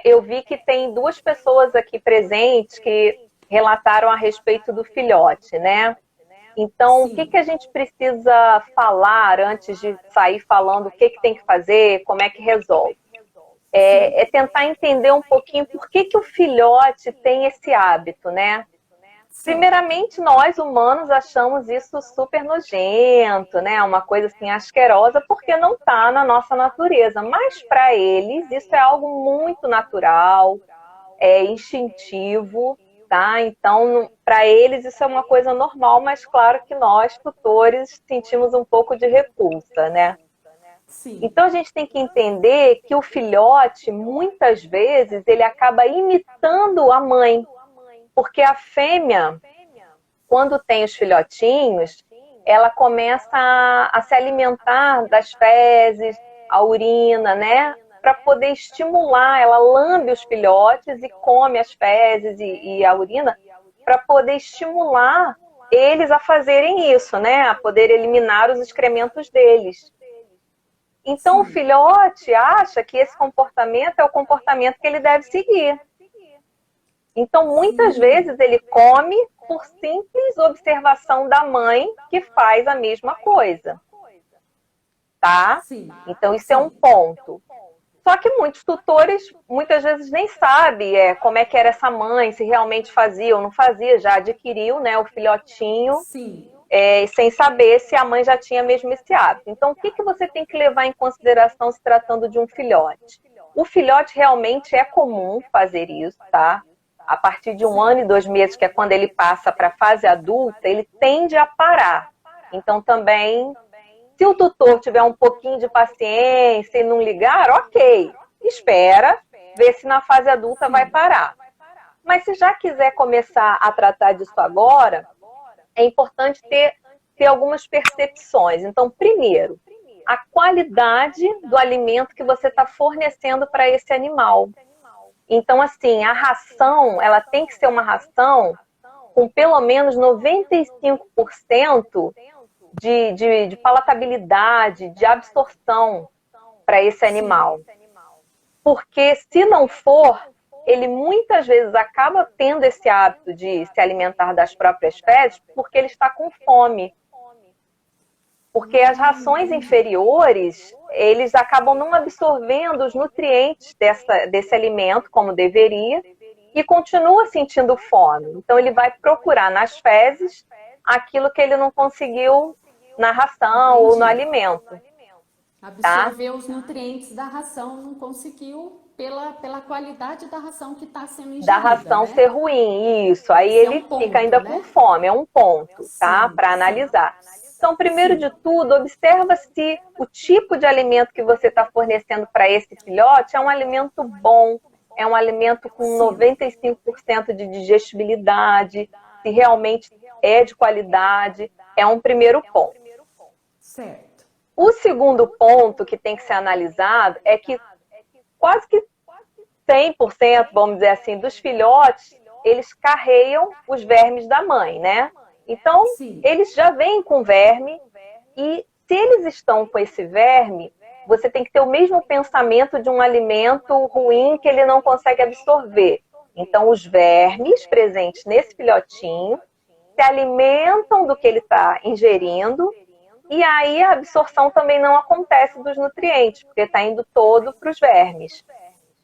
Eu vi que tem duas pessoas aqui presentes que relataram a respeito do filhote, né? Então, o que Sim, que a gente precisa falar antes de sair falando o que tem que fazer, como é que resolve? sim, É tentar entender um pouquinho por que que o filhote tem esse hábito, né? certo. Primeiramente, nós humanos achamos isso super nojento, né? Uma coisa assim asquerosa, porque não está na nossa natureza. Mas para eles, isso é algo muito natural, é instintivo, tá? Então, para eles, isso é uma coisa normal, mas claro que nós, tutores, sentimos um pouco de repulsa, né? Sim. Então, a gente tem que entender que o filhote, muitas vezes, ele acaba imitando a mãe, porque a fêmea quando tem os filhotinhos, ela começa a se alimentar das fezes, a urina, né? Para poder estimular, ela lambe os filhotes e come as fezes e a urina para poder estimular eles a fazerem isso, né? A poder eliminar os excrementos deles. Então o Sim. filhote acha que esse comportamento é o comportamento que ele deve seguir. Então, muitas Sim. vezes ele come por simples observação da mãe que faz a mesma coisa, tá? Sim. Então, isso é um Sim. ponto. Só que muitos tutores, muitas vezes, nem sabem como é que era essa mãe, se realmente fazia ou não fazia, já adquiriu, né, o filhotinho, Sim. sem saber se a mãe já tinha mesmo esse hábito. Então, o que, que você tem que levar em consideração se tratando de um filhote? O filhote realmente é comum fazer isso, tá? A partir de 1 ano e 2 meses, que é quando ele passa para a fase adulta, ele tende a parar. Então, também, se o tutor tiver um pouquinho de paciência e não ligar, ok, espera, vê se na fase adulta vai Sim. parar. Mas se já quiser começar a tratar disso agora, é importante ter algumas percepções. Então, primeiro, a qualidade do alimento que você está fornecendo para esse animal. Então, assim, a ração, ela tem que ser uma ração com pelo menos 95% de palatabilidade, de absorção para esse Sim. animal. Porque se não for, ele muitas vezes acaba tendo esse hábito de se alimentar das próprias fezes porque ele está com fome. Porque as rações Entendi. inferiores, eles acabam não absorvendo os nutrientes desse alimento como deveria e continua sentindo fome. Então ele vai procurar nas fezes aquilo que ele não conseguiu na ração ou no Entendi. alimento, tá? Absorver os nutrientes da ração não conseguiu pela qualidade da ração que está sendo Da ingerida, ração ser né? ruim, isso. Aí Esse é ele um fica ponto, ainda com né? fome, é um ponto, tá? Sim, Para sim, analisar. Então, primeiro de sim, tudo, observa se o tipo de alimento que você está fornecendo para esse filhote é um alimento bom, é um alimento com sim. 95% de digestibilidade, se realmente é de qualidade, é um primeiro ponto. Certo. O segundo ponto que tem que ser analisado é que quase que 100%, vamos dizer assim, dos filhotes, eles carregam os vermes da mãe, né? Então, Sim. eles já vêm com verme e se eles estão com esse verme, você tem que ter o mesmo pensamento de um alimento ruim que ele não consegue absorver. Então, os vermes presentes nesse filhotinho se alimentam do que ele está ingerindo e aí a absorção também não acontece dos nutrientes, porque está indo todo para os vermes,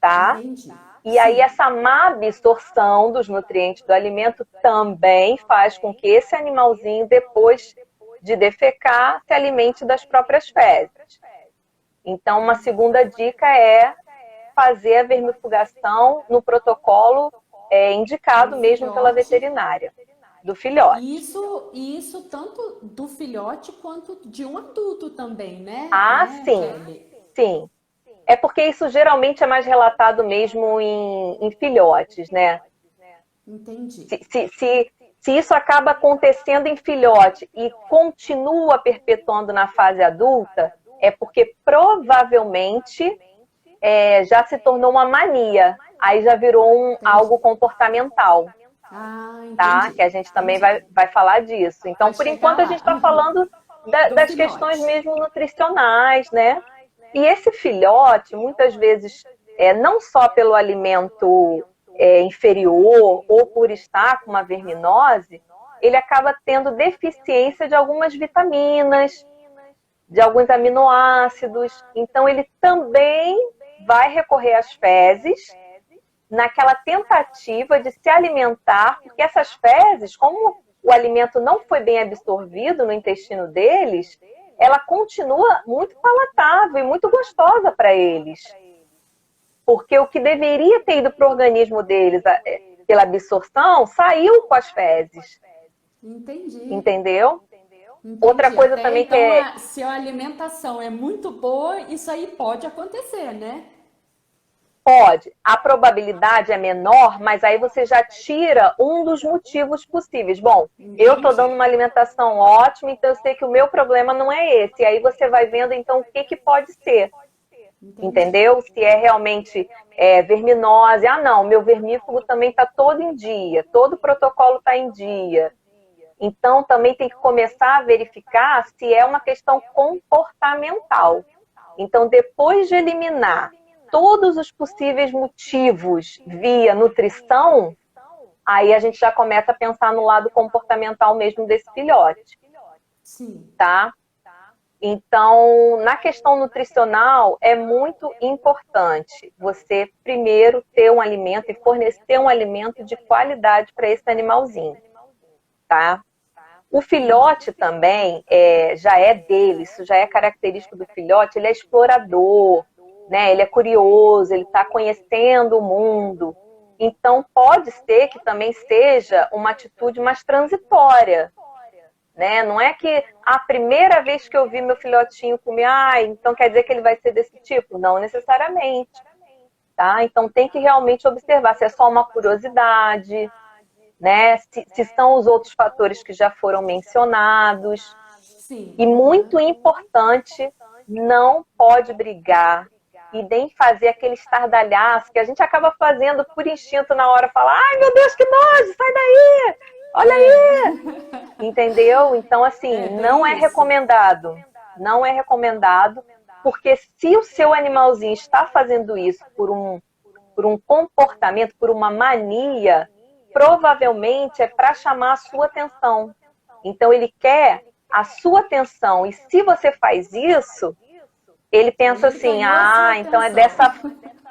tá? Entendi. E aí Sim. essa má absorção dos nutrientes do alimento também faz com que esse animalzinho, depois de defecar, se alimente das próprias fezes. Então, uma segunda dica é fazer a vermifugação no protocolo Do indicado mesmo pela filhote. veterinária, do E filhote. isso tanto do filhote quanto de um adulto também, Ah, né, sim, Kelly? sim. É porque isso geralmente é mais relatado mesmo em filhotes, né? Entendi. Se isso acaba acontecendo em filhote e continua perpetuando na fase adulta, é porque provavelmente já se tornou uma mania, aí já virou Entendi. algo comportamental, Ah, tá? entendi. Que a gente também Entendi. vai falar disso. Vai Então, por chegar enquanto, a gente lá. está falando Do das questões filhote. mesmo nutricionais, né? E esse filhote, muitas vezes, não só pelo alimento inferior ou por estar com uma verminose, ele acaba tendo deficiência de algumas vitaminas, de alguns aminoácidos. Então, ele também vai recorrer às fezes naquela tentativa de se alimentar, porque essas fezes, como o alimento não foi bem absorvido no intestino deles, ela continua muito palatável e muito gostosa para eles. Porque o que deveria ter ido para o organismo deles pela absorção, saiu com as fezes. Entendi. Entendeu? Entendi. Outra coisa Até também então, se a alimentação é muito boa, isso aí pode acontecer, né? Pode. A probabilidade é menor, mas aí você já tira um dos motivos possíveis. Bom, eu estou dando uma alimentação ótima, então eu sei que o meu problema não é esse. E aí você vai vendo, então, o que pode ser. Entendi. Entendeu? Se é realmente verminose. Ah, não, meu vermífugo também está todo em dia. Todo o protocolo está em dia. Então, também tem que começar a verificar se é uma questão comportamental. Então, depois de eliminar todos os possíveis motivos via nutrição, aí a gente já começa a pensar no lado comportamental mesmo desse filhote. Sim. Tá? Então, na questão nutricional, é muito importante você primeiro ter um alimento e fornecer um alimento de qualidade para esse animalzinho. Tá? O filhote também já é dele, isso já é característico do filhote, ele é explorador, né? Ele é curioso, ele está conhecendo o mundo. Então, pode ser que também seja uma atitude mais transitória. Né? Não é que a primeira vez que eu vi meu filhotinho comer, então quer dizer que ele vai ser desse tipo? Não necessariamente. Tá? Então, tem que realmente observar se é só uma curiosidade, né? Se são os outros fatores que já foram mencionados. Sim. E muito importante, não pode brigar e nem fazer aquele estardalhaço que a gente acaba fazendo por instinto na hora, falar, ai meu Deus, que nojo, sai daí, olha aí. Entendeu? Então, assim, não é recomendado. Não é recomendado, porque se o seu animalzinho está fazendo isso por um comportamento, por uma mania, provavelmente é para chamar a sua atenção. Então, ele quer a sua atenção. E se você faz isso, ele pensa assim, então é dessa...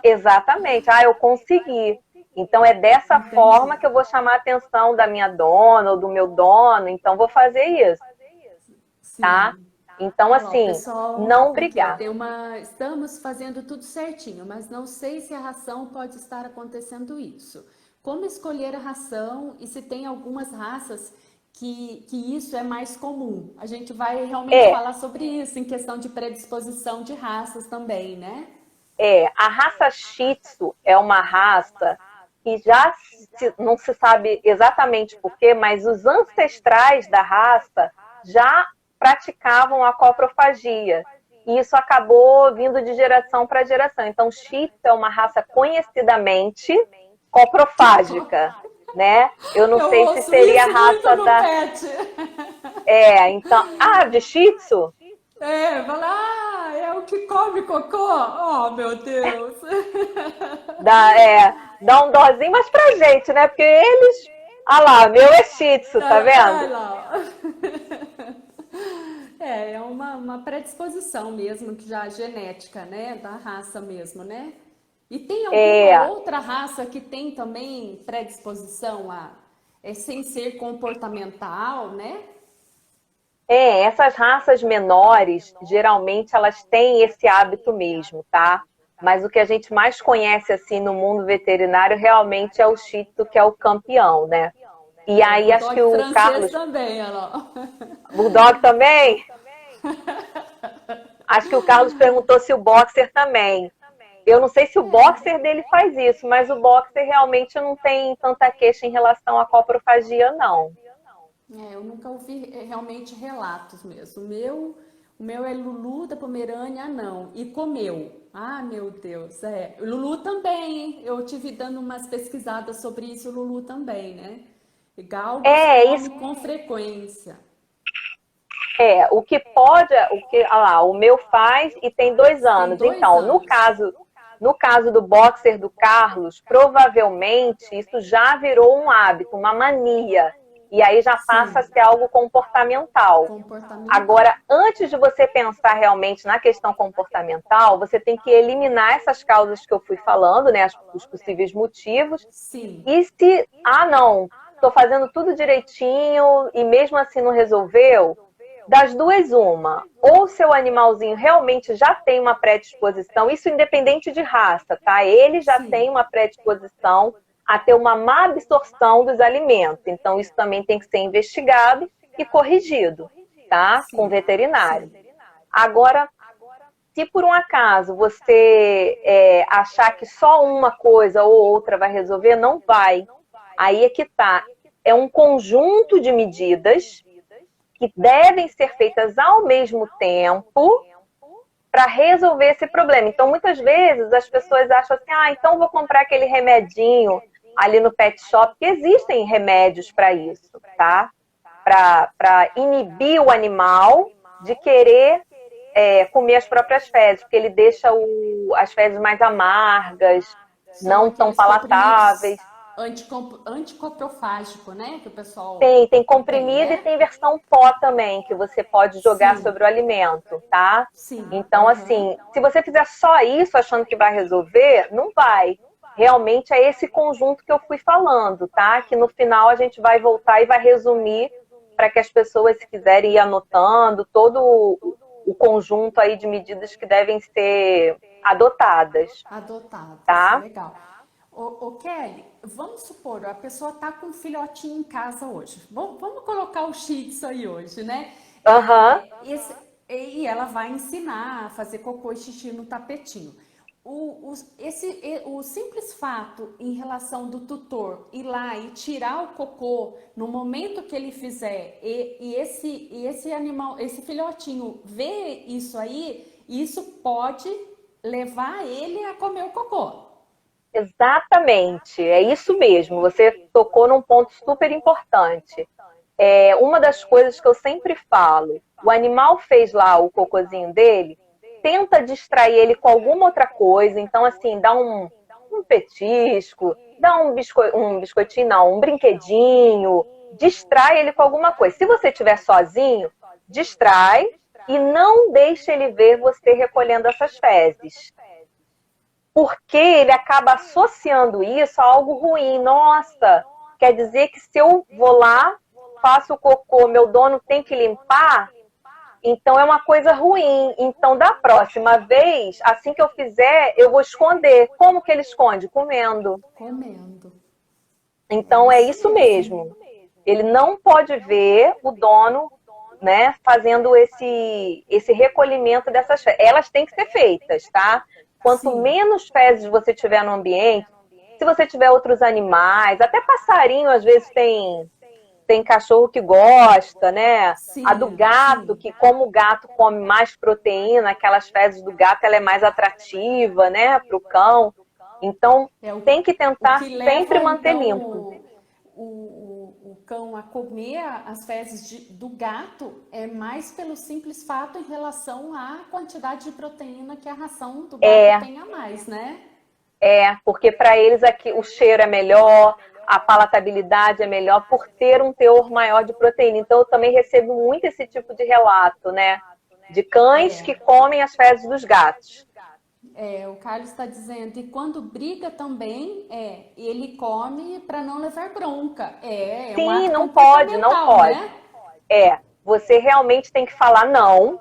Exatamente, eu consegui. Então, é dessa forma que eu vou chamar a atenção da minha dona ou do meu dono, então vou fazer isso. Tá? Então, assim, pessoal, não brigar. Aqui, estamos fazendo tudo certinho, mas não sei se a ração pode estar acontecendo isso. Como escolher a ração e se tem algumas raças que isso é mais comum? A gente vai realmente falar sobre isso em questão de predisposição de raças também, né? A raça Shih Tzu é uma raça que já não se sabe exatamente porquê, mas os ancestrais da raça já praticavam a coprofagia. E isso acabou vindo de geração para geração. Então, Shih Tzu é uma raça conhecidamente coprofágica, né? Eu não sei se seria a raça da... então... de Shih Tzu? É o que come cocô? Oh, meu Deus! Dá um dozinho, mas pra gente, né? Porque eles... lá, meu é Shih Tzu, tá vendo? É uma predisposição mesmo, que já é genética, né? Da raça mesmo, né? E tem alguma outra raça que tem também predisposição sem ser comportamental, né? Essas raças menores, geralmente, elas têm esse hábito mesmo, tá? Mas o que a gente mais conhece, assim, no mundo veterinário, realmente é o Shih Tzu, que é o campeão, né? E aí, acho que o Carlos... também, Bulldog também? Acho que o Carlos perguntou se o Boxer também. Eu não sei se o Boxer dele faz isso, mas o Boxer realmente não tem tanta queixa em relação à coprofagia, não. Eu nunca ouvi realmente relatos mesmo. O meu é Lulu da Pomerânia, não. E comeu. Meu Deus, O Lulu também, hein? Eu tive dando umas pesquisadas sobre isso, o Lulu também, né? E Galgos come com frequência. o que pode, o meu faz e tem 2 anos. Então, no caso No caso do boxer do Carlos, provavelmente isso já virou um hábito, uma mania. E aí já passa a ser algo comportamental. Agora, antes de você pensar realmente na questão comportamental, você tem que eliminar essas causas que eu fui falando, né? Os possíveis motivos. Sim. E se, não, estou fazendo tudo direitinho e mesmo assim não resolveu, das duas uma. Ou seu animalzinho realmente já tem uma predisposição, isso independente de raça, tá? Ele já tem uma predisposição a ter uma má absorção dos alimentos. Então, isso também tem que ser investigado e corrigido, tá? Com o veterinário. Agora, se por um acaso você achar que só uma coisa ou outra vai resolver, não vai. Aí é que tá. É um conjunto de medidas que devem ser feitas ao mesmo tempo para resolver esse problema. Então, muitas vezes, as pessoas acham assim, então vou comprar aquele remedinho ali no pet shop, que existem remédios para isso, tá? Para inibir o animal de querer comer as próprias fezes, porque ele deixa as fezes mais amargas, não tão palatáveis. Anticoprofágico, né? Que o pessoal tem comprimido, né? E tem versão pó também, que você pode jogar sobre o alimento, tá? Sim. Então, assim, se você fizer só isso achando que vai resolver, não vai. Realmente é esse conjunto que eu fui falando, tá? Que no final a gente vai voltar e vai resumir para que as pessoas, se quiserem ir anotando, todo o conjunto aí de medidas que devem ser adotadas. Tá? Legal. Ô Kelly, vamos supor, a pessoa tá com um filhotinho em casa hoje. Vamos colocar o Shih Tzu aí hoje, né? E ela vai ensinar a fazer cocô e xixi no tapetinho. O simples fato em relação do tutor ir lá e tirar o cocô no momento que ele fizer e esse animal, esse filhotinho ver isso aí, isso pode levar ele a comer o cocô. Exatamente, é isso mesmo. Você tocou num ponto super importante. Uma das coisas que eu sempre falo, o animal fez lá o cocôzinho dele, tenta distrair ele com alguma outra coisa. Então, assim, dá um petisco, dá um biscoitinho, não, um brinquedinho, distrai ele com alguma coisa. Se você estiver sozinho, distrai e não deixe ele ver você recolhendo essas fezes. Porque ele acaba associando isso a algo ruim. Nossa, quer dizer que se eu vou lá, faço o cocô, meu dono tem que limpar? Então é uma coisa ruim. Então da próxima vez, assim que eu fizer, eu vou esconder. Como que ele esconde? Comendo. Então é isso mesmo. Ele não pode ver o dono, né, fazendo esse recolhimento dessas fezes. Elas têm que ser feitas, tá? Quanto menos fezes você tiver no ambiente, se você tiver outros animais, até passarinho às vezes tem cachorro que gosta, né? A do gato, que como o gato come mais proteína, aquelas fezes do gato, ela é mais atrativa, né, para o cão. Então, tem que tentar sempre manter limpo. O cão a comer as fezes do gato é mais pelo simples fato em relação à quantidade de proteína que a ração do gato tem a mais, né? Porque para eles aqui o cheiro é melhor, a palatabilidade é melhor por ter um teor maior de proteína. Então, eu também recebo muito esse tipo de relato, né? De cães que comem as fezes dos gatos. O Carlos está dizendo, e quando briga também, ele come para não levar bronca. Sim, não pode. Né? Você realmente tem que falar não,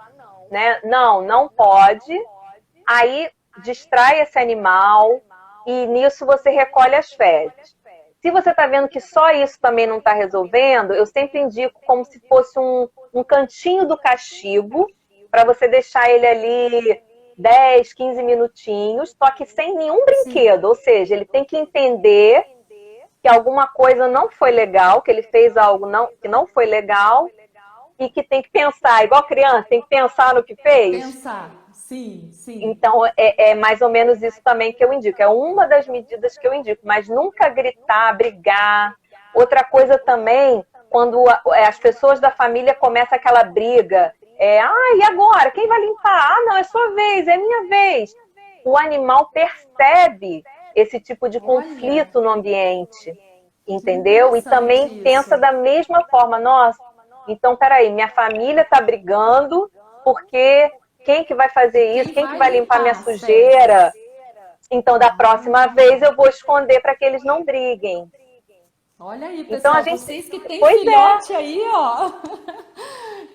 né? Não pode. Aí distrai esse animal e nisso você recolhe as fezes. Se você está vendo que só isso também não está resolvendo, eu sempre indico como se fosse um cantinho do castigo para você deixar ele ali 10, 15 minutinhos, só que sem nenhum brinquedo. Ou seja, ele tem que entender que alguma coisa não foi legal, que ele fez algo que não foi legal e que tem que pensar, igual criança, tem que pensar no que fez. Pensar, sim. Então, é mais ou menos isso também que eu indico. É uma das medidas que eu indico, mas nunca gritar, brigar. Outra coisa também, quando as pessoas da família começam aquela briga, e agora? Quem vai limpar? Não, é sua vez, é minha vez. o animal percebe esse tipo de Olha, conflito no ambiente, que entendeu? E interessante também pensa isso. da mesma forma, nossa, então peraí, minha família está brigando porque quem que vai E fazer isso? quem Quem que vai vai limpar minha limpar as sujeira? fezes? Então da próxima Ah, vez eu vou esconder para que eles não briguem. olha aí, Então a pessoal, gente, vocês que têm pois é, filhote aí, ó.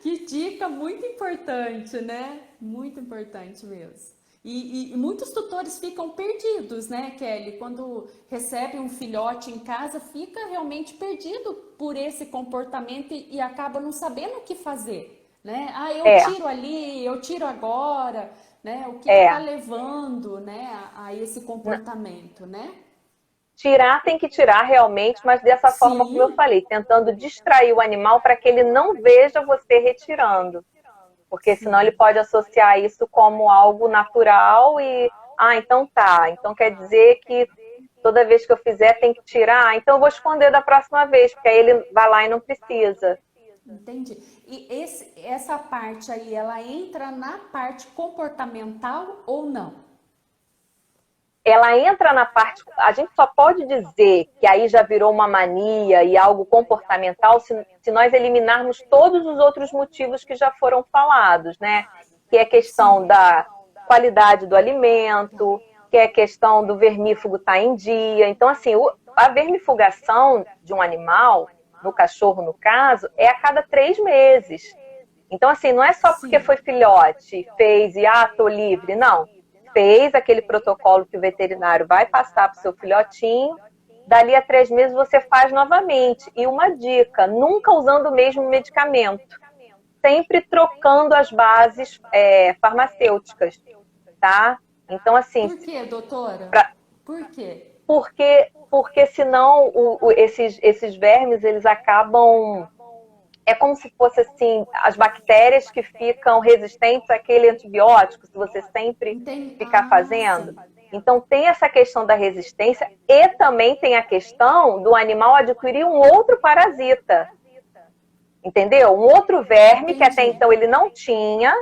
Que dica muito importante, né? Muito importante mesmo. E muitos tutores ficam perdidos, né, Kelly? Quando recebe um filhote em casa, fica realmente perdido por esse comportamento e acaba não sabendo o que fazer, né? Ah, eu é, tiro ali, eu tiro agora, né? O que tá é. levando, né, a esse comportamento, né? Tirar tem que tirar realmente, mas dessa forma como eu Sim, falei, tentando distrair o animal para que ele não veja você retirando. Porque senão ele sim. pode associar isso como algo natural e, então tá, então quer dizer que toda vez que eu fizer tem que tirar, então eu vou esconder da próxima vez, porque aí ele vai lá e não precisa. Entendi. E essa parte aí, ela entra na parte comportamental ou não? Ela entra na parte. A gente só pode dizer que aí já virou uma mania e algo comportamental se nós eliminarmos todos os outros motivos que já foram falados, né? Que é a questão Sim. da qualidade do alimento, que é a questão do vermífugo estar em dia. Então, assim, a vermifugação de um animal, no cachorro no caso, é a cada 3 meses. Então, assim, não é só porque Sim. foi filhote, fez e, tô livre. Não. Fez aquele protocolo que o veterinário vai passar para o seu filhotinho, dali a 3 meses você faz novamente. E uma dica, nunca usando o mesmo medicamento. Sempre trocando as bases farmacêuticas, tá? Então, assim, Por quê, doutora? pra, Por quê? porque senão esses vermes, eles acabam. É como se fosse assim, as bactérias que ficam resistentes àquele antibiótico, se você sempre Entendi. ficar Ah, fazendo. sim. Então tem essa questão da resistência e também tem a questão do animal adquirir um outro parasita, entendeu? Um outro verme que até Entendi. então ele não tinha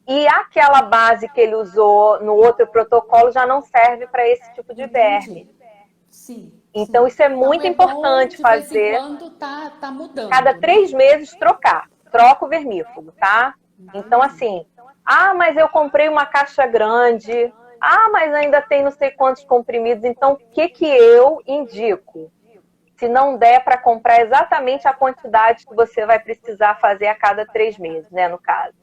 e aquela base que ele usou no outro protocolo já não serve para esse tipo de verme. Entendi. Sim, Então sim. isso é Então muito é bom importante de vez em fazer. quando tá Cada mudando, né? 3 meses trocar. Troca o vermífugo, tá? Então, Entendi. assim, mas eu comprei uma caixa grande. Mas ainda tem não sei quantos comprimidos. Então, o que que eu indico? Se não der para comprar exatamente a quantidade que você vai precisar fazer a cada 3 meses, né, no caso.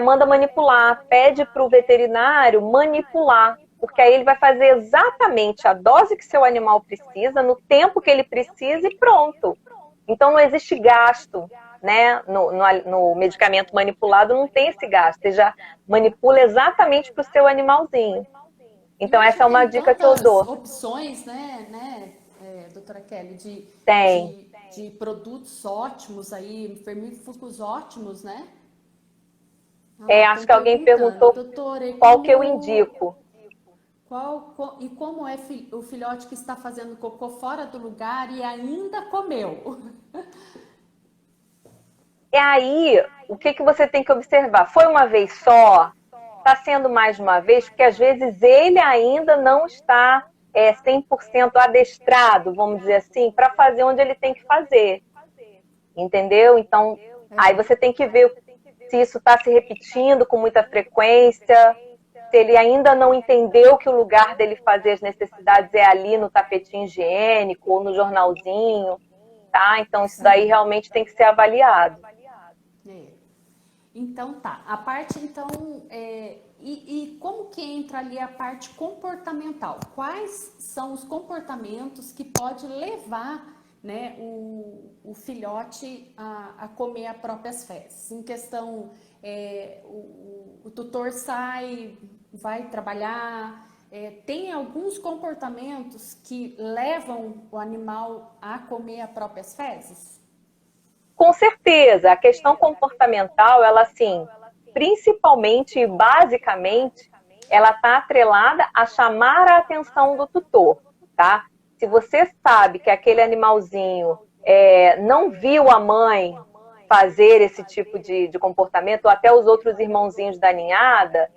Manda manipular, pede para o veterinário manipular, porque aí ele vai fazer exatamente a dose que seu animal precisa, no tempo que ele precisa e pronto. Então não existe gasto, né? No medicamento manipulado não tem esse gasto, você já manipula exatamente para o seu animalzinho. E Então hoje essa é uma tem dica que eu tantas dou. opções, né, doutora Kelly, Tem. de produtos ótimos aí, vermífugos ótimos, né? Ah lá, Acho estão que alguém perguntando, perguntou doutora, qual que eu indico. e como é o filhote que está fazendo cocô fora do lugar e ainda comeu? E aí, o que que você tem que observar? Foi uma vez só? Está sendo mais de uma vez? Porque às vezes ele ainda não está 100% adestrado, vamos dizer assim, para fazer onde ele tem que fazer. Entendeu? Então, aí É, você tem que ver se isso está se repetindo com muita frequência, se ele ainda não entendeu que o lugar dele fazer as necessidades é ali no tapetinho higiênico ou no jornalzinho, tá? Então, isso daí sim. realmente tem que ser avaliado. É. Então tá, a parte então, e como que entra ali a parte comportamental? Quais são os comportamentos que pode levar, né, o filhote a comer as próprias fezes? Em questão, o tutor sai, vai trabalhar, tem alguns comportamentos que levam o animal a comer as próprias fezes? Com certeza, a questão comportamental, ela assim, principalmente e basicamente, ela está atrelada a chamar a atenção do tutor, tá? Se você sabe que aquele animalzinho não viu a mãe fazer esse tipo de comportamento, ou até os outros irmãozinhos da ninhada,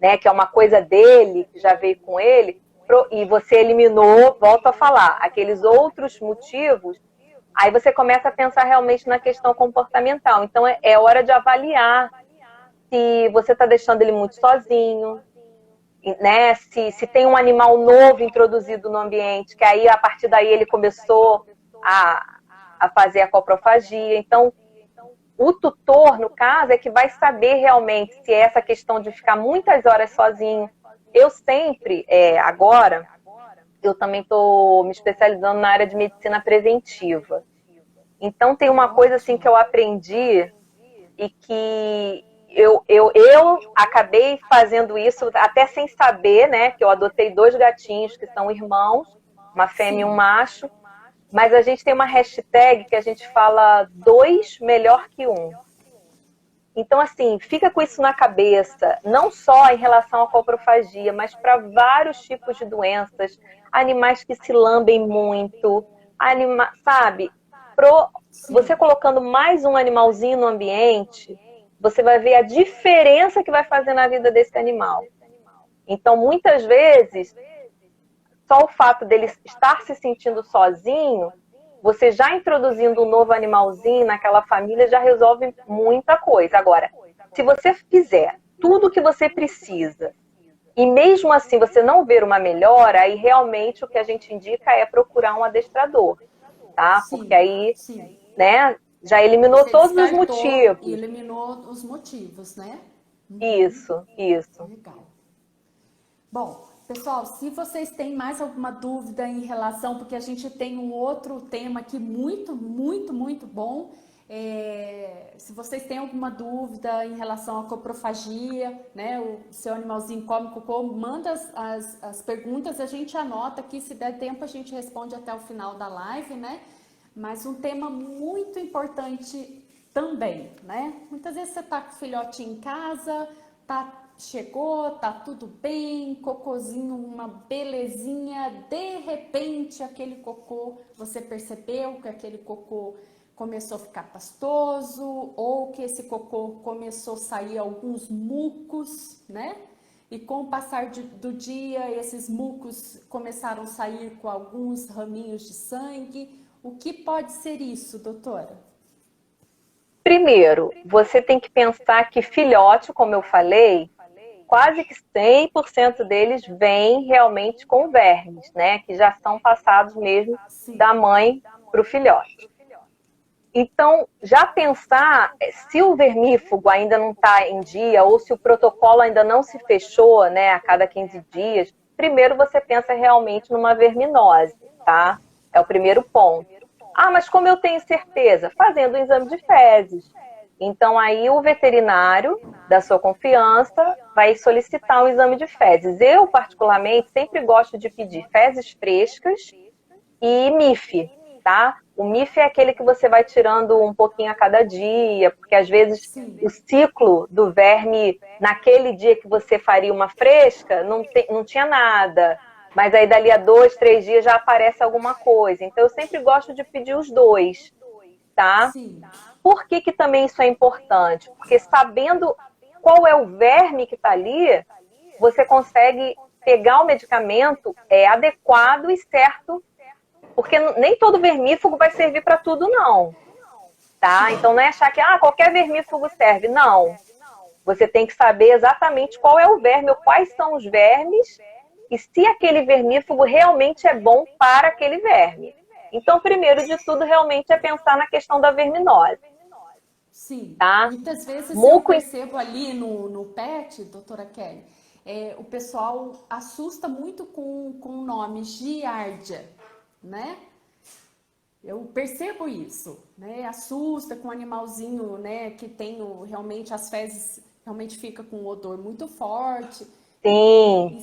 né, que é uma coisa dele, que já veio com ele, e você eliminou, volto a falar, aqueles outros motivos, aí você começa a pensar realmente na questão comportamental. Então, é hora de avaliar se você está deixando ele muito sozinho, né? Se tem um animal novo introduzido no ambiente, que aí, a partir daí, ele começou a fazer a coprofagia. Então, o tutor, no caso, é que vai saber realmente se é essa questão de ficar muitas horas sozinho. Eu sempre, agora, eu também estou me especializando na área de medicina preventiva. Então, tem uma coisa assim que eu aprendi e que eu acabei fazendo isso até sem saber, né? Que eu adotei 2 gatinhos que são irmãos, uma fêmea e um macho, mas a gente tem uma hashtag que a gente fala 2 melhor que 1. Então, assim, fica com isso na cabeça, não só em relação à coprofagia, mas para vários tipos de doenças, animais que se lambem muito, sabe? Você colocando mais um animalzinho no ambiente, você vai ver a diferença que vai fazer na vida desse animal. Então, muitas vezes, só o fato dele estar se sentindo sozinho, você já introduzindo um novo animalzinho naquela família já resolve muita coisa. Agora, se você fizer tudo o que você precisa e mesmo assim você não ver uma melhora, aí realmente o que a gente indica é procurar um adestrador, tá? Sim, porque aí, sim. né, já eliminou Você todos os descartou motivos. e eliminou os motivos, né? Isso. Legal. Bom, pessoal, se vocês têm mais alguma dúvida em relação, porque a gente tem um outro tema aqui muito, muito, muito bom. Se vocês têm alguma dúvida em relação à coprofagia, né, o seu animalzinho come cocô, manda as perguntas, a gente anota aqui, se der tempo a gente responde até o final da live, né? Mas um tema muito importante também, né? Muitas vezes você tá com o filhotinho em casa, chegou, tá tudo bem, cocôzinho, uma belezinha, de repente aquele cocô, você percebeu que aquele cocô começou a ficar pastoso, ou que esse cocô começou a sair alguns mucos, né? E com o passar do dia, esses mucos começaram a sair com alguns raminhos de sangue. O que pode ser isso, doutora? Primeiro, você tem que pensar que filhote, como eu falei, quase que 100% deles vêm realmente com vermes, né? Que já são passados mesmo da mãe para o filhote. Então, já pensar se o vermífugo ainda não está em dia ou se o protocolo ainda não se fechou, né, a cada 15 dias, primeiro você pensa realmente numa verminose, tá? É o primeiro ponto. Ah, mas como eu tenho certeza? Fazendo o exame de fezes. Então, aí o veterinário da sua confiança vai solicitar um exame de fezes. Eu, particularmente, sempre gosto de pedir fezes frescas e MIF, tá? O MIF é aquele que você vai tirando um pouquinho a cada dia, porque às vezes o ciclo do verme, naquele dia que você faria uma fresca, não tinha nada. Mas aí dali a 2, 3 dias já aparece alguma coisa. Então eu sempre gosto de pedir os 2, tá? Sim. Por que também isso é importante? Porque sabendo qual é o verme que está ali, você consegue pegar o medicamento adequado e certo, porque nem todo vermífugo vai servir para tudo, não. Tá? Então não é achar que qualquer vermífugo serve. Não. Você tem que saber exatamente qual é o verme ou quais são os vermes e se aquele vermífugo realmente é bom para aquele verme. Então, primeiro de tudo, realmente é pensar na questão da verminose. Sim. Tá? Muitas vezes eu percebo ali no pet, doutora Kelly, o pessoal assusta muito com o nome giardia, né? Eu percebo isso, né? Assusta com o animalzinho, né? Que tem realmente as fezes, realmente fica com um odor muito forte. Sim.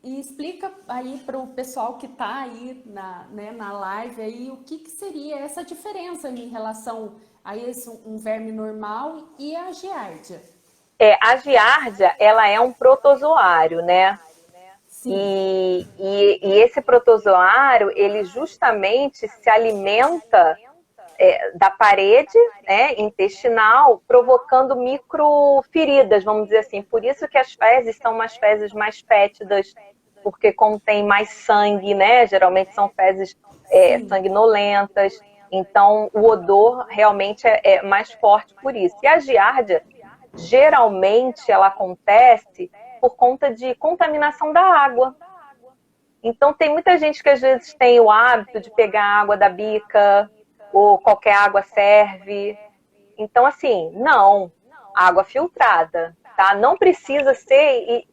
E explica aí para o pessoal que está aí na live aí o que seria essa diferença em relação a esse um verme normal e a giardia. A giardia, ela é um protozoário, né? Sim. E esse protozoário, ele justamente se alimenta da parede, né, intestinal, provocando microferidas, vamos dizer assim. Por isso que as fezes são umas fezes mais fétidas, porque contém mais sangue, né? Geralmente são fezes Sim. sanguinolentas. Então, o odor realmente é mais forte por isso. E a giardia, geralmente, ela acontece por conta de contaminação da água. Então, tem muita gente que às vezes tem o hábito de pegar água da bica, ou qualquer água serve. Então, assim, não, água filtrada, tá? Não precisa ser,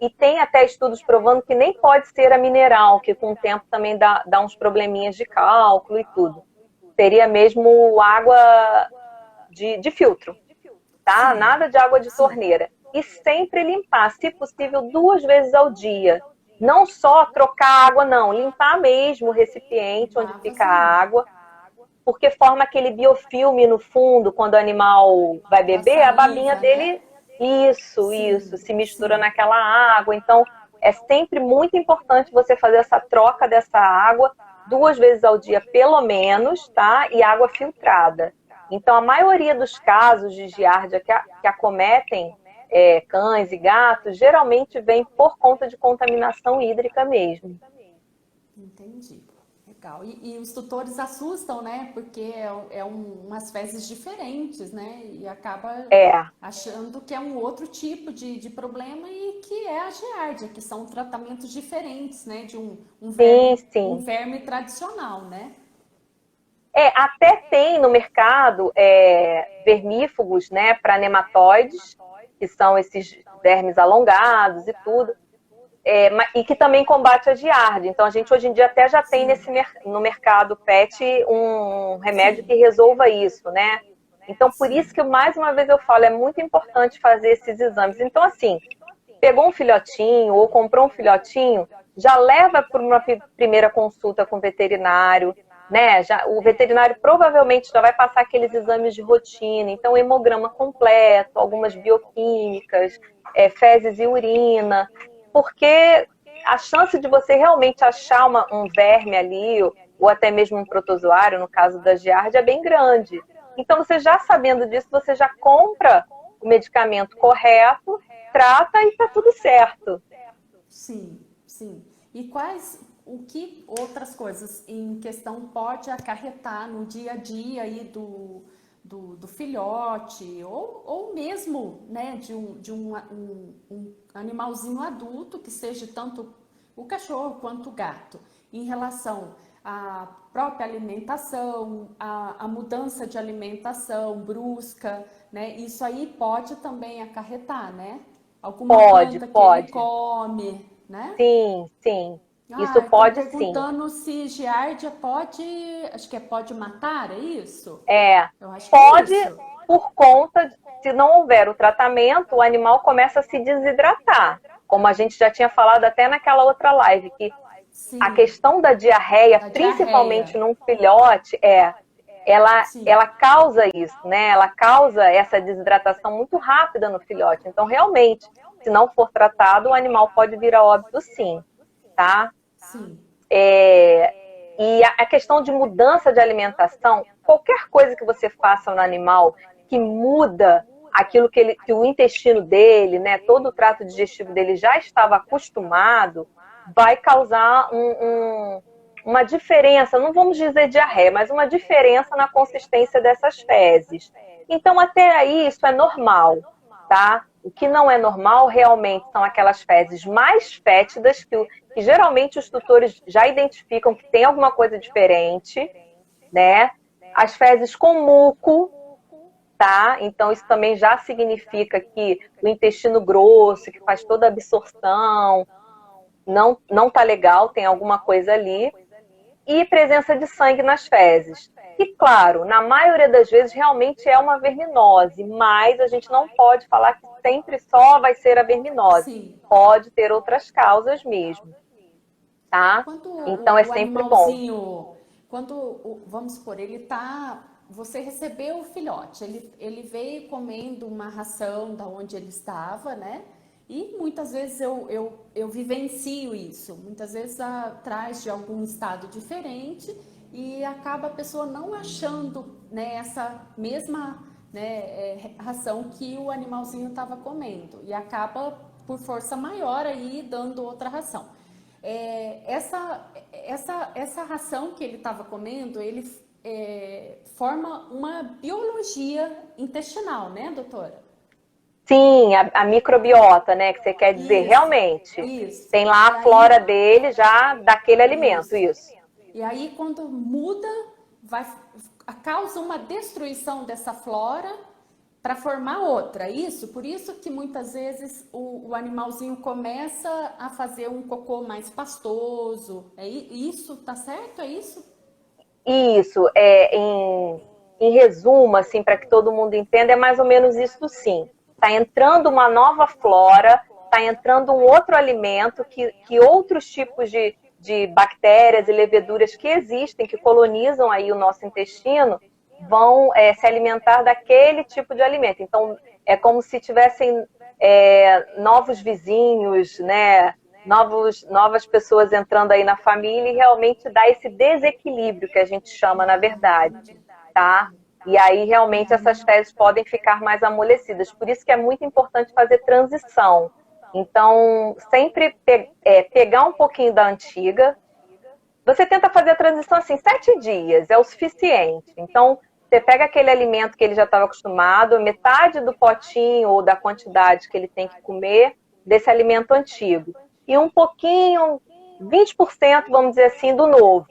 e tem até estudos provando que nem pode ser a mineral, que com o tempo também dá uns probleminhas de cálculo e tudo. Seria mesmo água de filtro, tá? Sim, Nada de água de sim. torneira. E sempre limpar, se possível, 2 vezes ao dia. Não só trocar água, não. Limpar mesmo o recipiente onde Limpar, fica fazer a um. água, porque forma aquele biofilme no fundo, quando o animal vai Da beber, a babinha saliva, né? dele, isso, Sim, se mistura sim. naquela água. Então, é sempre muito importante você fazer essa troca dessa água 2 vezes ao dia, pelo menos, tá? E água filtrada. Então, a maioria dos casos de giardia que acometem cães e gatos, geralmente vem por conta de contaminação hídrica mesmo. Entendi. Legal. E os tutores assustam, né? Porque umas fezes diferentes, né? E acaba É, achando que é um outro tipo de problema e que é a giardia, que são tratamentos diferentes, né? De sim, um sim. verme tradicional, né? Até tem no mercado vermífugos, né, para nematóides, que são esses vermes alongados e tudo, e que também combate a giardia. Então, a gente hoje em dia até já tem Sim, no mercado PET um remédio sim, que resolva isso, né? Então, por sim. isso que, mais uma vez, eu falo, é muito importante fazer esses exames. Então, assim, pegou um filhotinho ou comprou um filhotinho, já leva para uma primeira consulta com o veterinário, né? O veterinário provavelmente já vai passar aqueles exames de rotina, então hemograma completo, algumas bioquímicas, fezes e urina, porque a chance de você realmente achar um verme ali, ou até mesmo um protozoário, no caso da giardia, é bem grande. Então, você já sabendo disso, você já compra o medicamento correto, trata e está tudo certo. Sim, sim. E o que outras coisas em questão pode acarretar no dia a dia aí do filhote, ou mesmo, né, um animalzinho adulto, que seja tanto o cachorro quanto o gato, em relação à própria alimentação, a mudança de alimentação brusca, né? Isso aí pode também acarretar, né? Alguma Pode, planta que ele pode. come, né? Sim, sim. Isso Ah, estão pode sim. perguntando se giardia pode, acho que pode matar, é isso? É, Eu acho que é pode, isso. por conta, se não houver o tratamento, o animal começa a se desidratar. Como a gente já tinha falado até naquela outra live, que a Sim, questão da diarreia, da diarreia. principalmente num filhote, ela Sim, causa isso, né? Ela causa essa desidratação muito rápida no filhote. Então, realmente, se não for tratado, o animal pode vir a óbito sim, tá? sim, É, e a questão de mudança de alimentação, qualquer coisa que você faça no animal que muda aquilo que o intestino dele, né, todo o trato digestivo dele já estava acostumado, vai causar uma diferença, não vamos dizer diarreia, mas uma diferença na consistência dessas fezes. Então, até aí, isso é normal, tá? O que não é normal realmente são aquelas fezes mais fétidas, que geralmente os tutores já identificam que tem alguma coisa diferente, né? As fezes com muco, tá? Então, isso também já significa que o intestino grosso, que faz toda a absorção, não tá legal, tem alguma coisa ali. E presença de sangue nas fezes. E, claro, na maioria das vezes realmente é uma verminose, mas a gente não pode falar que sempre só vai ser a verminose. sim. Pode ter outras causas mesmo, tá? Quando Então é o sempre bom. animalzinho, vamos supor, ele tá, você recebeu o filhote, ele veio comendo uma ração da onde ele estava, né? E muitas vezes eu vivencio isso, muitas vezes atrás de algum estado diferente e acaba a pessoa não achando, né, essa mesma, né, ração que o animalzinho estava comendo e acaba por força maior aí dando outra ração. Essa ração que ele estava comendo, ele forma uma biologia intestinal, né, doutora? Sim, a microbiota, né, que você quer dizer, Isso, realmente. isso. Tem lá E a flora aí, dele já daquele alimento, isso. isso. E aí, quando muda, vai, causa uma destruição dessa flora para formar outra. Isso, por isso que muitas vezes o animalzinho começa a fazer um cocô mais pastoso. Isso, tá certo? É isso? Isso, em resumo, assim, para que todo mundo entenda, é mais ou menos isso sim. Está entrando uma nova flora, está entrando um outro alimento que outros tipos de bactérias e leveduras que existem, que colonizam aí o nosso intestino, vão se alimentar daquele tipo de alimento. Então, é como se tivessem novos vizinhos, né? Novas pessoas entrando aí na família e realmente dá esse desequilíbrio que a gente chama, na verdade, tá? E aí realmente essas fezes podem ficar mais amolecidas. Por isso que é muito importante fazer transição. Então, sempre pegar um pouquinho da antiga. Você tenta fazer a transição assim, 7 dias, é o suficiente. Então, você pega aquele alimento que ele já estava acostumado, metade do potinho ou da quantidade que ele tem que comer desse alimento antigo. E um pouquinho, 20%, vamos dizer assim, do novo.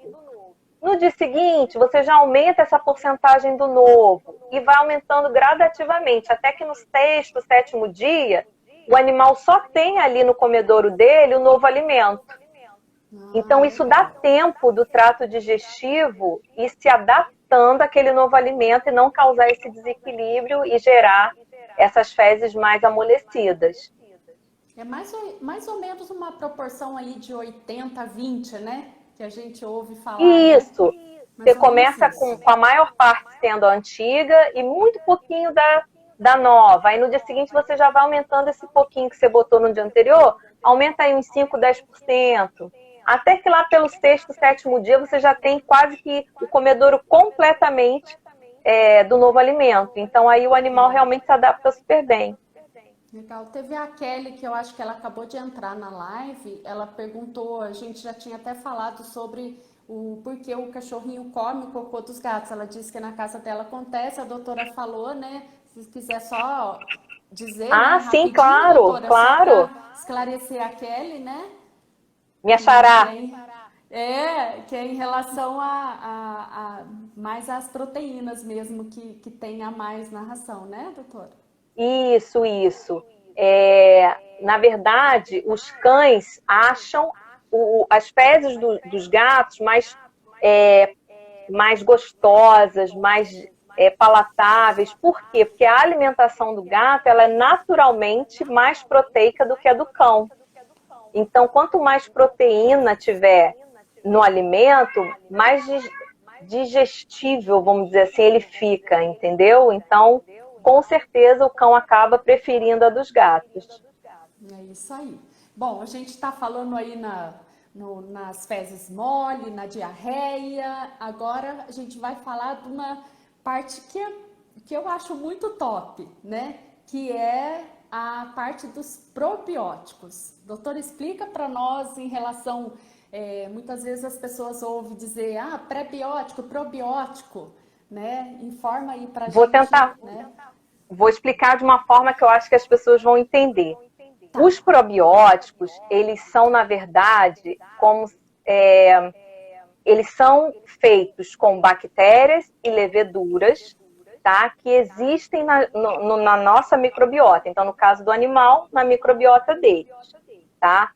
No dia seguinte, você já aumenta essa porcentagem do novo e vai aumentando gradativamente, até que no sexto, sétimo dia, o animal só tem ali no comedouro dele o novo alimento. Então, isso dá Legal. tempo do trato digestivo ir se adaptando àquele novo alimento e não causar esse desequilíbrio e gerar essas fezes mais amolecidas. É mais ou menos uma proporção aí de 80 a 20, né? Que a gente ouve falar, E né? isso, você Mais ou menos começa isso. com a maior parte sendo a antiga e muito pouquinho da nova. Aí no dia seguinte você já vai aumentando esse pouquinho que você botou no dia anterior, aumenta aí uns 5, 10%. Até que lá pelo sexto, sétimo dia você já tem quase que o comedouro completamente do novo alimento. Então aí o animal realmente se adapta super bem. Legal. Teve a Kelly, que eu acho que ela acabou de entrar na live, ela perguntou, a gente já tinha até falado sobre o porquê o cachorrinho come o cocô dos gatos. Ela disse que na casa dela acontece, a doutora falou, né? Se quiser só dizer, né, Ah, sim, rapidinho, claro, doutora, só claro. para esclarecer a Kelly, né? Minha Que xará. que é em relação a mais às proteínas mesmo que tem a mais na ração, né, doutora? Isso, isso. Na verdade, os cães acham as fezes dos gatos mais gostosas, mais palatáveis. Por quê? Porque a alimentação do gato ela é naturalmente mais proteica do que a do cão. Então, quanto mais proteína tiver no alimento, mais digestível, vamos dizer assim, ele fica, entendeu? Então, com certeza o cão acaba preferindo a dos gatos. É isso aí. Bom, a gente está falando aí nas fezes mole, na diarreia. Agora a gente vai falar de uma parte que eu acho muito top, né? Que é a parte dos probióticos. Doutor, explica para nós em relação. Muitas vezes as pessoas ouvem dizer, pré-biótico, probiótico, né? Informa aí para a Vou gente, tentar, né? vou explicar de uma forma que eu acho que as pessoas vão entender. Tá. Os probióticos, eles são, na verdade, eles são feitos com bactérias e leveduras, tá? Que existem na nossa microbiota. Então, no caso do animal, na microbiota deles, tá?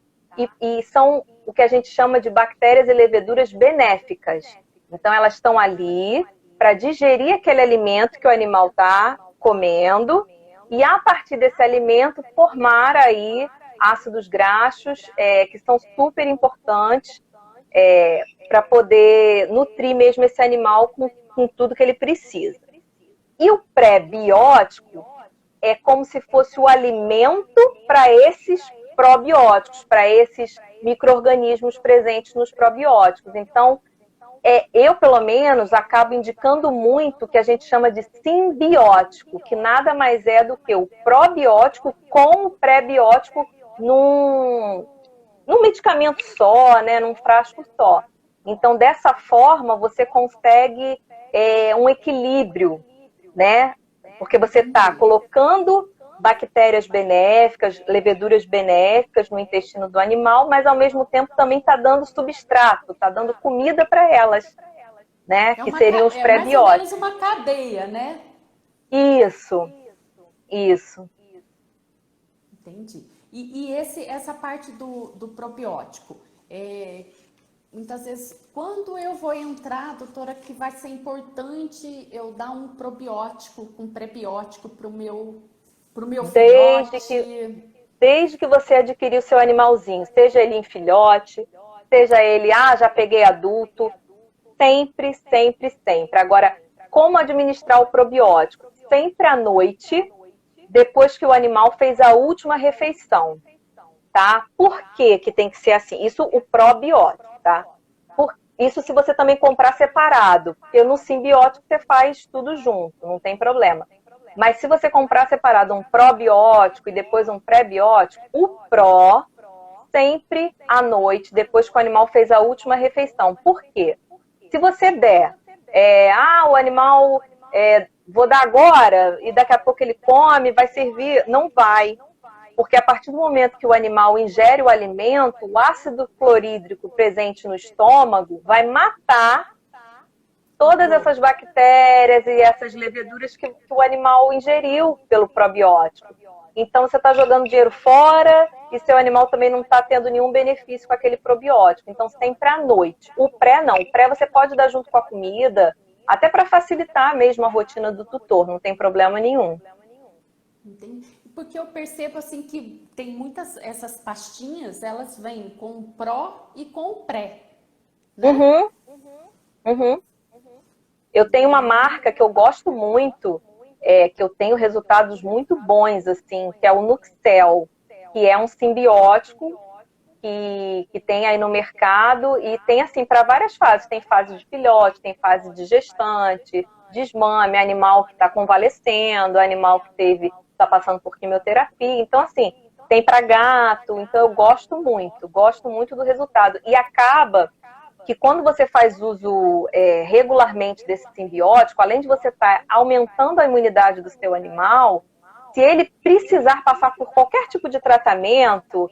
E são o que a gente chama de bactérias e leveduras benéficas. Então, elas estão ali para digerir aquele alimento que o animal está comendo e, a partir desse alimento, formar aí ácidos graxos que são super importantes para poder nutrir mesmo esse animal com tudo que ele precisa. E o pré-biótico é como se fosse o alimento para esses probióticos, para esses micro-organismos presentes nos probióticos. Então, eu, pelo menos, acabo indicando muito o que a gente chama de simbiótico, que nada mais é do que o probiótico com o pré-biótico num medicamento só, né, num frasco só. Então, dessa forma, você consegue um equilíbrio, né? Porque você está colocando bactérias benéficas, leveduras benéficas no intestino do animal, mas ao mesmo tempo também está dando substrato, está dando comida para elas, né? Que seriam os É mais ou menos pré-bióticos. uma cadeia, né? Isso, isso. Entendi. E essa parte do probiótico, muitas vezes, quando eu vou entrar, doutora, que vai ser importante eu dar um probiótico com prebiótico para o meu Desde que você adquiriu seu animalzinho, seja ele em filhote, seja ele, já peguei adulto, sempre, sempre, sempre. Agora, como administrar o probiótico? Sempre à noite, depois que o animal fez a última refeição, tá? Por que que tem que ser assim? Isso o probiótico, tá? Isso se você também comprar separado, porque no simbiótico você faz tudo junto, não tem problema. Mas se você comprar separado um probiótico e depois um pré-biótico, o pró sempre à noite, depois que o animal fez a última refeição. Por quê? Se você der, o animal, vou dar agora, e daqui a pouco ele come, vai servir, não vai. Porque a partir do momento que o animal ingere o alimento, o ácido clorídrico presente no estômago vai matar todas essas bactérias e essas leveduras que o animal ingeriu pelo probiótico. Então, você está jogando dinheiro fora e seu animal também não está tendo nenhum benefício com aquele probiótico. Então, sempre à noite. O pré, não. O pré você pode dar junto com a comida, até para facilitar mesmo a rotina do tutor, não tem problema nenhum. Entendi. Porque eu percebo assim que tem muitas, essas pastinhas, elas vêm com o pró e com o pré, né? Uhum, uhum. Eu tenho uma marca que eu gosto muito, que eu tenho resultados muito bons, assim, que é o Nuxel, que é um simbiótico que tem aí no mercado e tem, assim, para várias fases. Tem fase de filhote, tem fase de gestante, desmame, animal que está convalescendo, animal que está passando por quimioterapia. Então, assim, tem para gato. Então, eu gosto muito do resultado. E acaba que quando você faz uso regularmente desse simbiótico, além de você estar aumentando a imunidade do seu animal, se ele precisar passar por qualquer tipo de tratamento,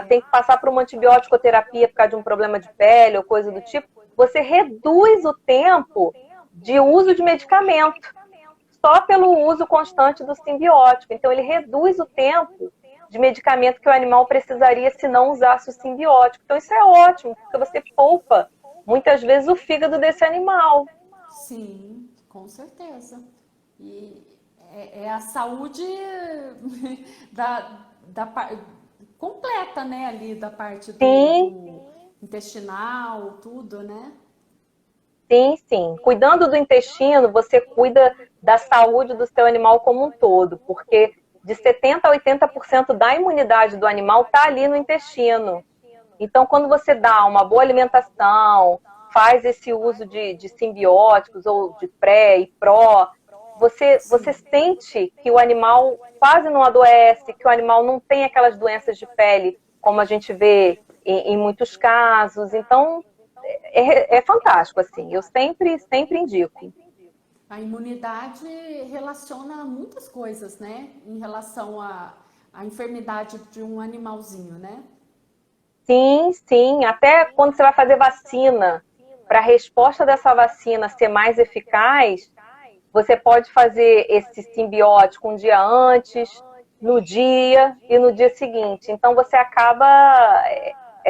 tem que passar por uma antibiótico-terapia por causa de um problema de pele ou coisa do tipo, você reduz o tempo de uso de medicamento só pelo uso constante do simbiótico. Então, ele reduz o tempo de medicamento que o animal precisaria se não usasse o simbiótico. Então, isso é ótimo, porque você poupa, muitas vezes, o fígado desse animal. Sim, com certeza. E é a saúde da completa, né, ali da parte Sim, do intestinal, tudo, né? sim, sim. Cuidando do intestino, você cuida da saúde do seu animal como um todo, porque de 70% a 80% da imunidade do animal está ali no intestino. Então, quando você dá uma boa alimentação, faz esse uso de simbióticos ou de pré e pró, você sente que o animal quase não adoece, que o animal não tem aquelas doenças de pele, como a gente vê em muitos casos. Então, é fantástico, assim. Eu sempre, sempre indico. A imunidade relaciona muitas coisas, né? Em relação à enfermidade de um animalzinho, né? Sim, sim. Até quando você vai fazer vacina, para a resposta dessa vacina ser mais eficaz, você pode fazer esse simbiótico um dia antes, no dia e no dia seguinte. Então você acaba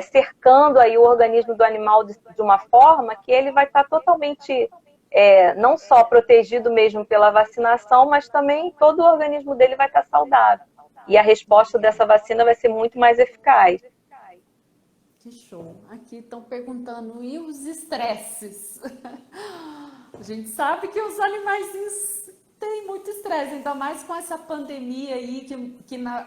cercando aí o organismo do animal de uma forma que ele vai estar totalmente não só protegido mesmo pela vacinação, mas também todo o organismo dele vai estar saudável. E a resposta dessa vacina vai ser muito mais eficaz. Que show. Aqui estão perguntando, e os estresses? A gente sabe que os animaizinhos Tem muito estresse, ainda mais com essa pandemia aí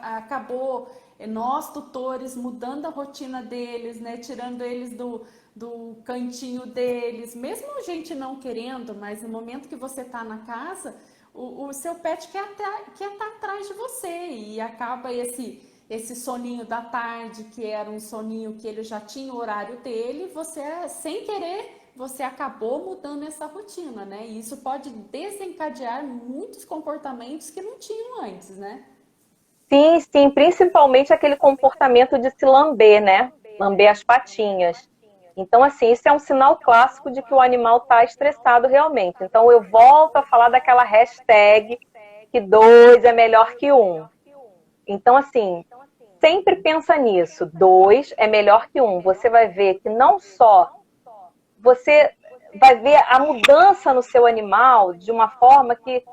acabou nós, tutores, mudando a rotina deles, né? Tirando eles do cantinho deles, mesmo a gente não querendo, mas no momento que você está na casa, o seu pet quer estar atrás de você e acaba esse soninho da tarde, que era um soninho que ele já tinha o horário dele, você, sem querer, você acabou mudando essa rotina, né? E isso pode desencadear muitos comportamentos que não tinham antes, né? Sim, sim, principalmente aquele comportamento de se lamber, né? Lamber as patinhas. Então, assim, isso é um sinal clássico de que o animal está estressado realmente. Então, eu volto a falar daquela hashtag que 2 é melhor que 1. Então, assim, sempre pensa nisso. 2 é melhor que 1. Você vai ver que não só você vai ver a mudança no seu animal de uma forma que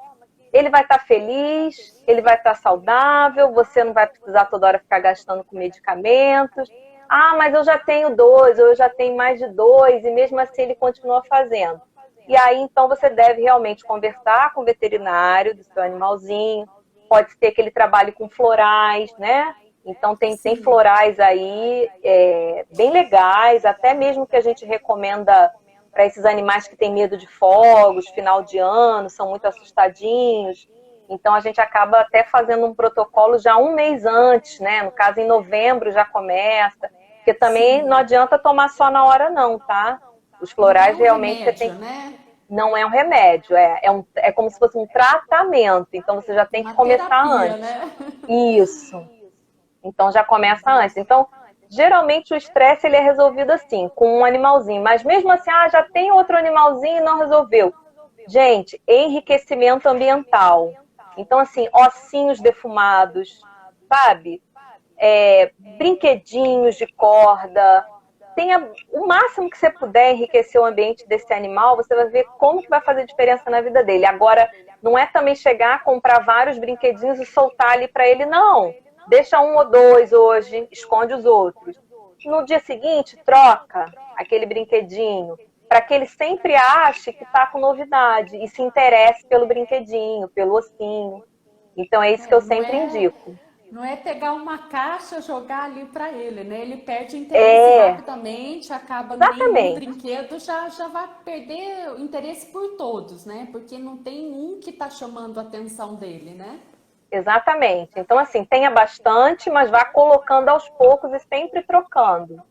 ele vai estar feliz, ele vai estar saudável, você não vai precisar toda hora ficar gastando com medicamentos. Ah, mas eu já tenho 2, ou eu já tenho mais de 2, e mesmo assim ele continua fazendo. E aí, então, você deve realmente conversar com o veterinário do seu animalzinho. Pode ser que ele trabalhe com florais, né? Então, tem Sim. florais aí bem legais, até mesmo que a gente recomenda para esses animais que têm medo de fogos, final de ano, são muito assustadinhos. Então, a gente acaba até fazendo um protocolo já um mês antes, né? No caso, em novembro já começa. Porque também não Sim. adianta tomar só na hora, não, tá? Os Não é florais um realmente você remédio, tem. né? Não é um remédio, é como se fosse um tratamento. Então, você já tem que Uma começar terapia, antes. né? Isso. Então já começa antes. Então, geralmente o estresse ele é resolvido assim, com um animalzinho. Mas mesmo assim, já tem outro animalzinho e não resolveu. Gente, enriquecimento ambiental. Então, assim, ossinhos defumados, sabe? Brinquedinhos de corda. Tenha o máximo que você puder enriquecer o ambiente desse animal, você vai ver como que vai fazer diferença na vida dele. Agora, não é também chegar, comprar vários brinquedinhos e soltar ali para ele, não. Deixa um ou dois hoje, esconde os outros. No dia seguinte, troca aquele brinquedinho, para que ele sempre ache que está com novidade e se interesse pelo brinquedinho, pelo ossinho. Então é isso que eu Não sempre é, indico. não é pegar uma caixa e jogar ali para ele, né? Ele perde o interesse É, rapidamente, acaba nenhum exatamente. brinquedo, já vai perder o interesse por todos, né? Porque não tem um que está chamando a atenção dele, né? Exatamente. Então, assim, tenha bastante, mas vá colocando aos poucos e sempre trocando.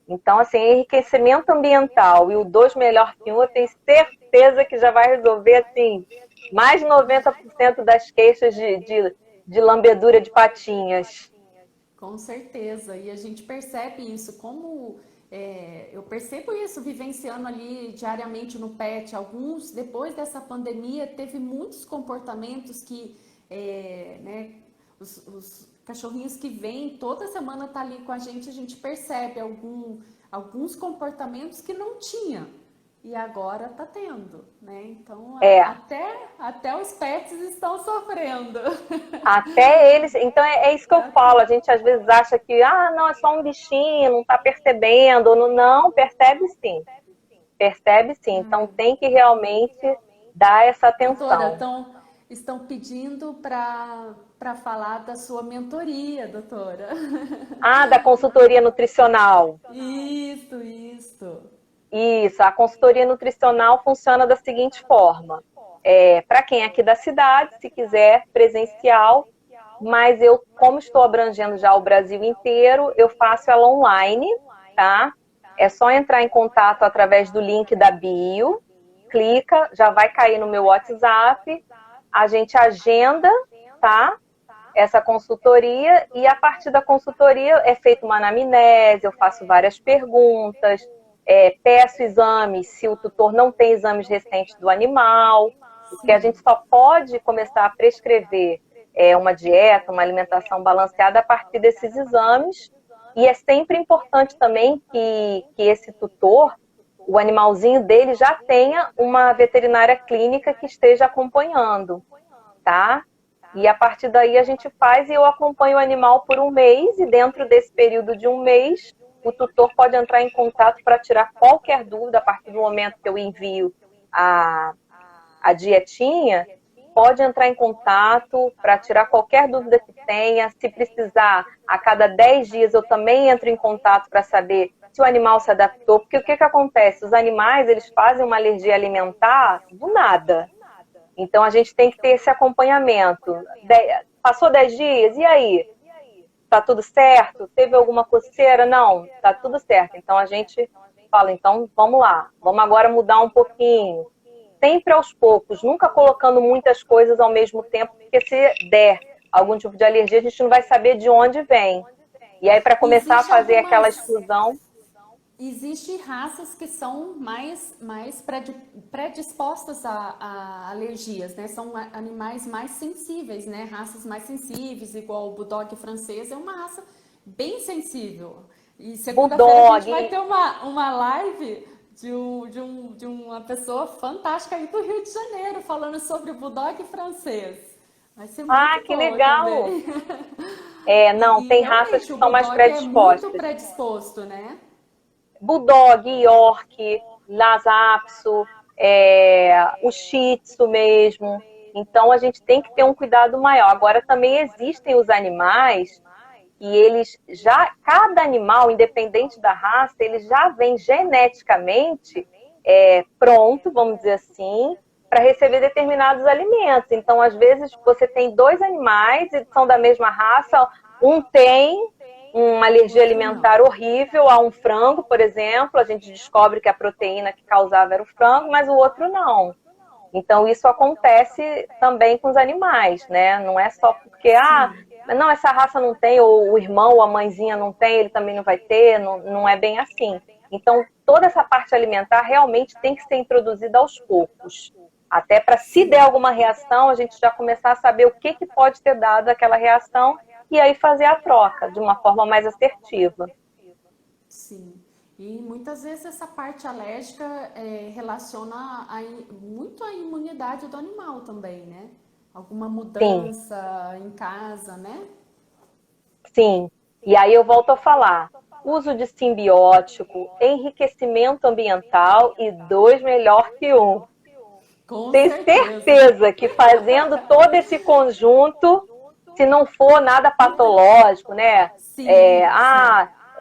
Então, assim, enriquecimento ambiental e o 2 melhor que um, eu tenho certeza que já vai resolver, assim, mais de 90% das queixas de lambedura de patinhas. Com certeza, e a gente percebe isso, eu percebo isso vivenciando ali diariamente no pet. Alguns, depois dessa pandemia, teve muitos comportamentos né, os cachorrinhos que vêm toda semana tá ali com a gente percebe alguns comportamentos que não tinha. E agora tá tendo, né? Então, É, até os pets estão sofrendo. até eles. Então, é isso que eu falo. A gente às vezes acha que, não, é só um bichinho, não está percebendo. Ou não, não, percebe sim. Percebe sim. Então, tem que realmente dar essa Doutora, atenção. estão pedindo para falar da sua mentoria, doutora. Da consultoria nutricional. Isso. Isso, a consultoria nutricional funciona da seguinte forma. Para quem é aqui da cidade, se quiser presencial, mas eu, como estou abrangendo já o Brasil inteiro, eu faço ela online, tá? É só entrar em contato através do link da bio, clica, já vai cair no meu WhatsApp, a gente agenda, tá? Essa consultoria e a partir da consultoria é feita uma anamnese, eu faço várias perguntas, peço exames se o tutor não tem exames recentes do animal, porque a gente Sim. só pode começar a prescrever uma dieta, uma alimentação balanceada a partir desses exames. E é sempre importante também que esse tutor, o animalzinho dele, já tenha uma veterinária clínica que esteja acompanhando, tá? E a partir daí a gente faz e eu acompanho o animal por um mês e dentro desse período de um mês o tutor pode entrar em contato para tirar qualquer dúvida a partir do momento que eu envio a, a dietinha pode entrar em contato para tirar qualquer dúvida que tenha. Se precisar, a cada 10 dias eu também entro em contato para saber se o animal se adaptou, porque o que acontece? Os animais, eles fazem uma alergia alimentar do nada. Então, a gente tem que ter esse acompanhamento. Passou 10 dias, e aí? Tá tudo certo? Teve alguma coceira? Não, tá tudo certo. Então, a gente fala, então, vamos lá. Vamos agora mudar um pouquinho. Sempre aos poucos, nunca colocando muitas coisas ao mesmo tempo, porque se der algum tipo de alergia, a gente não vai saber de onde vem. E aí, para começar a fazer aquela exclusão... Existem raças que são mais predispostas a alergias, né? São animais mais sensíveis, né? Raças mais sensíveis, igual o Bulldog francês, é uma raça bem sensível. E segunda-feira a gente vai ter uma live de uma pessoa fantástica aí do Rio de Janeiro, falando sobre o Bulldog francês. Vai ser muito que boa legal! também. Não, tem raças que são mais predispostas. É muito predisposto, né? Bulldog, York, Lhasa Apso, o Shih Tzu mesmo. Então, a gente tem que ter um cuidado maior. Agora, também existem os animais e eles já, cada animal, independente da raça, ele já vem geneticamente pronto, vamos dizer assim, para receber determinados alimentos. Então, às vezes, você tem 2 animais e são da mesma raça, um tem uma alergia alimentar horrível a um frango, por exemplo, a gente descobre que a proteína que causava era o frango, mas o outro não. Então, isso acontece também com os animais, né? Não é só porque, não, essa raça não tem, ou o irmão ou a mãezinha não tem, ele também não vai ter, não é bem assim. Então, toda essa parte alimentar realmente tem que ser introduzida aos poucos. Até para, se der alguma reação, a gente já começar a saber o que pode ter dado aquela reação e aí fazer a troca de uma forma mais assertiva. Sim. E muitas vezes essa parte alérgica relaciona muito a imunidade do animal também, né? Alguma mudança em casa, né? Sim. E aí eu volto a falar. Uso de simbiótico, enriquecimento ambiental e 2 melhor que 1. Tenho certeza que fazendo todo esse conjunto, se não for nada patológico, né?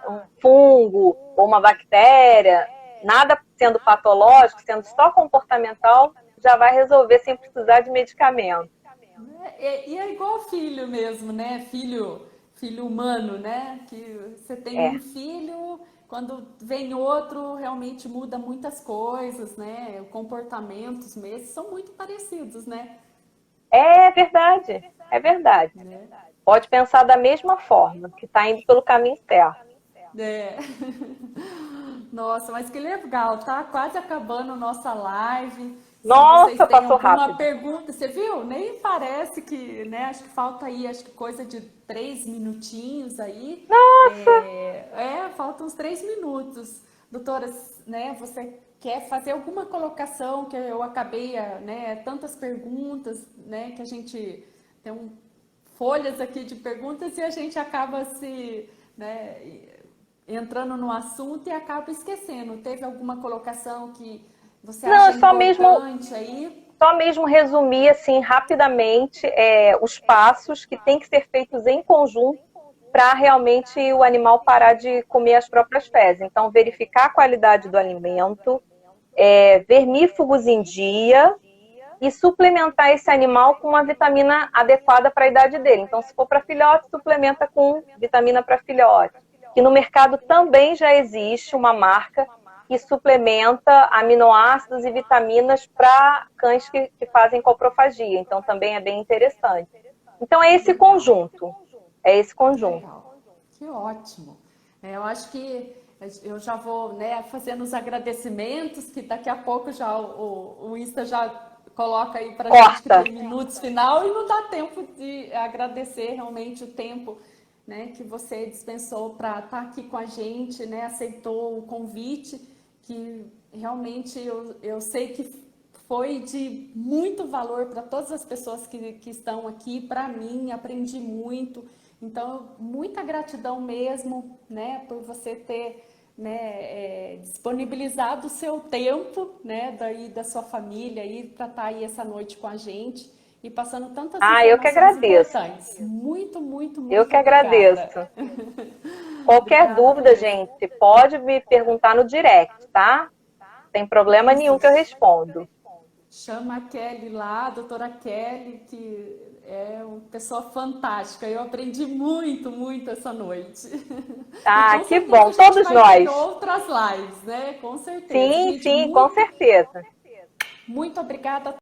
Um fungo ou uma bactéria, nada sendo patológico, sendo só comportamental, já vai resolver sem precisar de medicamento. E é igual filho mesmo, né? Filho humano, né? Que você tem um filho, quando vem outro, realmente muda muitas coisas, né? Comportamentos mesmo são muito parecidos, né? É verdade, é verdade. Pode pensar da mesma forma, que está indo pelo caminho certo. Nossa, mas que legal, tá quase acabando nossa live. Nossa, Se vocês têm passou alguma rápido. pergunta, você viu? Nem parece que, né? Acho que falta aí, acho que coisa de 3 minutinhos aí. Nossa! Faltam uns 3 minutos. Doutoras, né? Você quer fazer alguma colocação que eu acabei, né? Tantas perguntas, né? Que a gente tem folhas aqui de perguntas e a gente acaba né? Entrando no assunto e acaba esquecendo. Teve alguma colocação que você acha importante aí? Só mesmo resumir assim rapidamente os passos que têm que ser feitos em conjunto para realmente o animal parar de comer as próprias fezes. Então, verificar a qualidade do alimento, vermífugos em dia e suplementar esse animal com uma vitamina adequada para a idade dele. Então, se for para filhote, suplementa com vitamina para filhote. Que no mercado também já existe uma marca que suplementa aminoácidos e vitaminas para cães que fazem coprofagia. Então, também é bem interessante. Então, é esse conjunto. Legal. Que ótimo. Eu acho que eu já vou, né, fazendo os agradecimentos, que daqui a pouco já o Insta já coloca aí para gente que tem minutos final e não dá tempo de agradecer realmente o tempo, né, que você dispensou para estar aqui com a gente, né, aceitou o convite, que realmente eu sei que foi de muito valor para todas as pessoas que estão aqui, para mim, aprendi muito. Então, muita gratidão mesmo, né, por você ter, né, disponibilizado o seu tempo, né, daí da sua família aí para estar aí essa noite com a gente. e passando tantas Ah, eu que informações agradeço. importantes. Muito, muito, Eu muito que obrigada. agradeço. Qualquer Obrigada dúvida, mesmo. gente, pode me perguntar no direct, tá? Sem problema Isso. nenhum que eu respondo. Chama a Kelly lá, a doutora Kelly, que é uma pessoa fantástica. Eu aprendi muito, muito essa noite. E Ah, com que certeza bom, a gente todos vai ter nós. outras lives, né? Com certeza. Sim, Gente, sim, com muito, certeza. muito obrigada